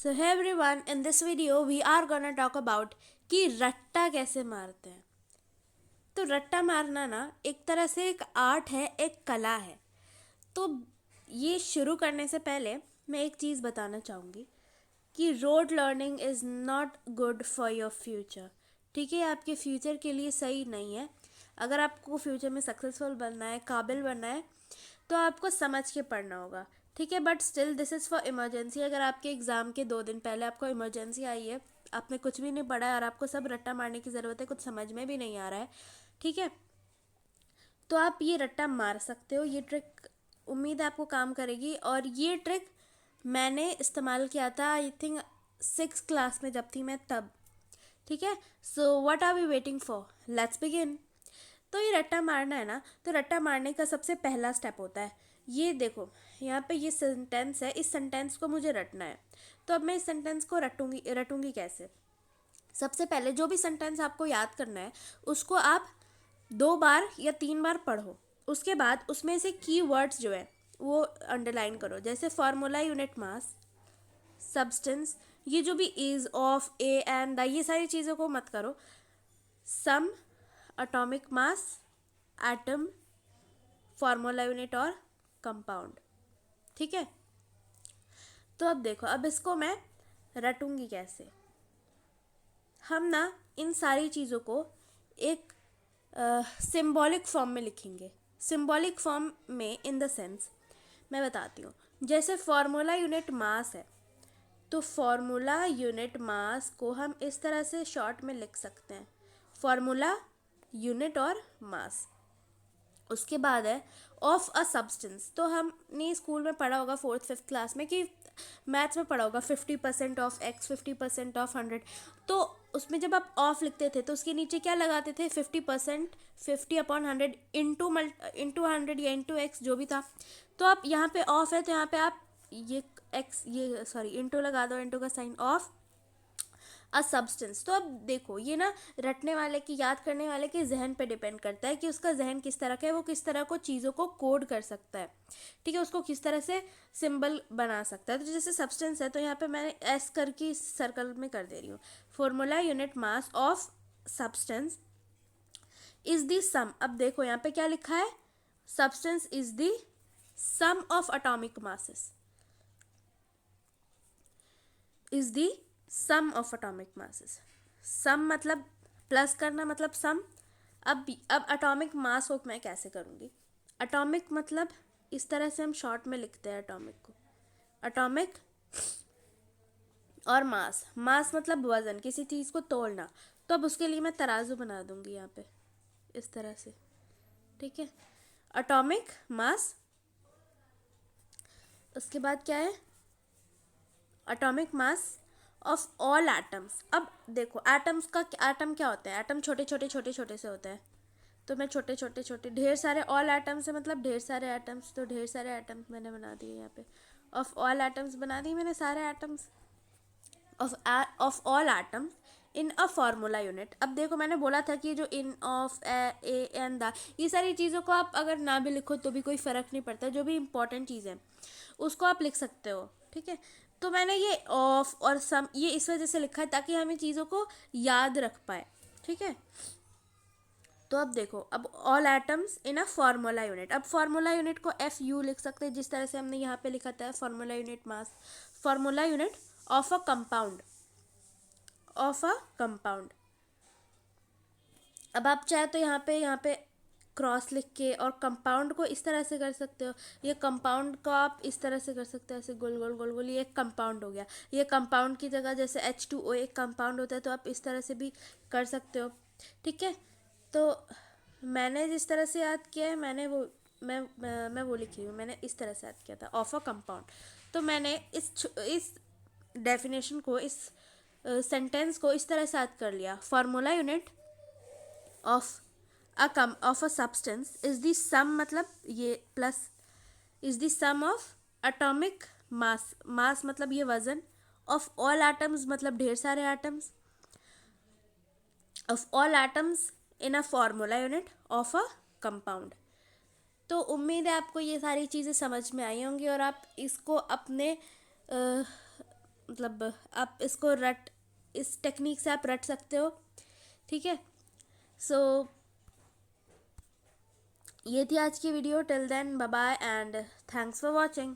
So hey everyone, in this video we are gonna talk about कि रट्टा कैसे मारते हैं। तो रट्टा मारना ना एक तरह से एक आर्ट है, एक कला है। तो ये शुरू करने से पहले मैं एक चीज़ बताना चाहूँगी कि road learning is not good for your future. ठीक है, आपके फ्यूचर के लिए सही नहीं है। अगर आपको फ्यूचर में सक्सेसफुल बनना है, काबिल बनना है, तो आपको समझ के पढ़ना होगा। ठीक है, but still this is for emergency. अगर आपके एग्ज़ाम के 2 दिन पहले आपको इमरजेंसी आई है, आपने कुछ भी नहीं पढ़ा है और आपको सब रट्टा मारने की ज़रूरत है, कुछ समझ में भी नहीं आ रहा है, ठीक है, तो आप ये रट्टा मार सकते हो। ये ट्रिक उम्मीद है आपको काम करेगी। और ये ट्रिक मैंने इस्तेमाल किया था आई थिंक 6th क्लास में जब थी मैं तब। ठीक है, so what are we waiting for, let's begin. तो ये रट्टा मारना है ना, तो रट्टा मारने का सबसे पहला स्टेप होता है, ये देखो यहाँ पे ये सेंटेंस है, इस सेंटेंस को मुझे रटना है। तो अब मैं इस सेंटेंस को रटूंगी कैसे। सबसे पहले जो भी सेंटेंस आपको याद करना है उसको आप 2 बार या 3 बार पढ़ो। उसके बाद उसमें से कीवर्ड्स जो है वो अंडरलाइन करो, जैसे फार्मूला, यूनिट, मास, सब्सटेंस। ये जो भी is, of, a, and the, ये सारी चीज़ों को मत करो। Sum, atomic mass, atom, formula unit और कंपाउंड। ठीक है, तो अब देखो, अब इसको मैं रटूंगी कैसे। हम ना इन सारी चीज़ों को एक सिंबॉलिक फॉर्म में लिखेंगे। सिंबॉलिक फॉर्म में इन द सेंस मैं बताती हूँ। जैसे फार्मूला यूनिट मास है, तो फार्मूला यूनिट मास को हम इस तरह से शॉर्ट में लिख सकते हैं, फार्मूला यूनिट और मास। उसके बाद है ऑफ अ सब्सटेंस। तो हमने स्कूल में पढ़ा होगा 4th 5th क्लास में कि मैथ्स में पढ़ा होगा 50% ऑफ x, 50% ऑफ 100। तो उसमें जब आप ऑफ लिखते थे तो उसके नीचे क्या लगाते थे, 50%, 50/100 इंटू 100 या इंटू x जो भी था। तो आप यहाँ पे ऑफ है तो यहाँ पे आप ये x, ये सॉरी इंटू लगा दो, इंटू का साइन, ऑफ अ सब्सटेंस। तो अब देखो ये ना रटने वाले की, याद करने वाले के जहन पे डिपेंड करता है कि उसका जहन किस तरह का है, वो किस तरह को चीज़ों को कोड कर सकता है। ठीक है, उसको किस तरह से सिंबल बना सकता है। तो जैसे सब्सटेंस है तो यहाँ पे मैंने एस करके सर्कल में कर दे रही हूँ। Formula unit mass of substance is the sum. अब देखो यहाँ पे क्या लिखा है, substance is the sum of atomic masses, is the sum of atomic masses. Sum मतलब प्लस करना, मतलब सम। अब एटॉमिक मास को मैं कैसे करूँगी। एटॉमिक मतलब इस तरह से हम शॉर्ट में लिखते हैं एटॉमिक को, एटॉमिक और मास। मास मतलब वजन, किसी चीज़ को तोड़ना। तो अब उसके लिए मैं तराजू बना दूंगी यहाँ पे इस तरह से। ठीक है, एटॉमिक मास। उसके बाद क्या है, atomic mass of all atoms. अब देखो एटम्स का, एटम क्या होता है, एटम छोटे छोटे छोटे छोटे से होते हैं। तो मैं छोटे छोटे छोटे ढेर सारे, ऑल एटम्स है मतलब ढेर सारे एटम्स, तो ढेर सारे एटम्स मैंने बना दिए यहाँ पे। ऑफ ऑल एटम्स बना दी मैंने, सारे atoms of all atoms in a formula unit. अब देखो मैंने बोला था कि जो इन, ऑफ, ए एंड द, ये सारी चीज़ों को आप अगर ना भी लिखो तो भी कोई फ़र्क नहीं पड़ता। जो भी इंपॉर्टेंट चीज़ है उसको आप लिख सकते हो। ठीक है, तो मैंने ये ऑफ और सम ये इस वजह से लिखा है ताकि हम इन चीज़ों को याद रख पाए। ठीक है, तो अब देखो, अब all atoms in a formula unit. अब फार्मूला यूनिट को एफ यू लिख सकते हैं, जिस तरह से हमने यहाँ पे लिखा था formula unit mass, formula unit of a compound, of a compound. अब आप चाहे तो यहाँ पे क्रॉस लिख के और कंपाउंड को इस तरह से कर सकते हो। ये कंपाउंड को आप इस तरह से कर सकते हो, ऐसे गोल गोल गोल गोल, ये एक कंपाउंड हो गया। ये कंपाउंड की जगह जैसे H2O एक कंपाउंड होता है तो आप इस तरह से भी कर सकते हो। ठीक है, तो मैंने जिस तरह से याद किया है, मैंने वो मैं वो लिखी हूँ, मैंने इस तरह से याद किया था, ऑफ अ कंपाउंड। तो मैंने इस डेफिनेशन को, इस सेंटेंस को इस तरह से याद कर लिया, formula unit of a substance is the sum, मतलब ये plus, is the sum of atomic mass, mass मतलब ये वजन, ऑफ ऑल एटम्स मतलब ढेर सारे atoms, of all atoms in a formula unit of a compound. तो उम्मीद है आपको ये सारी चीज़ें समझ में आई होंगी और आप इसको अपने मतलब आप इसको इस टेक्निक से आप रट सकते हो। ठीक है, सो ये थी आज की वीडियो। Till then bye bye and thanks for watching.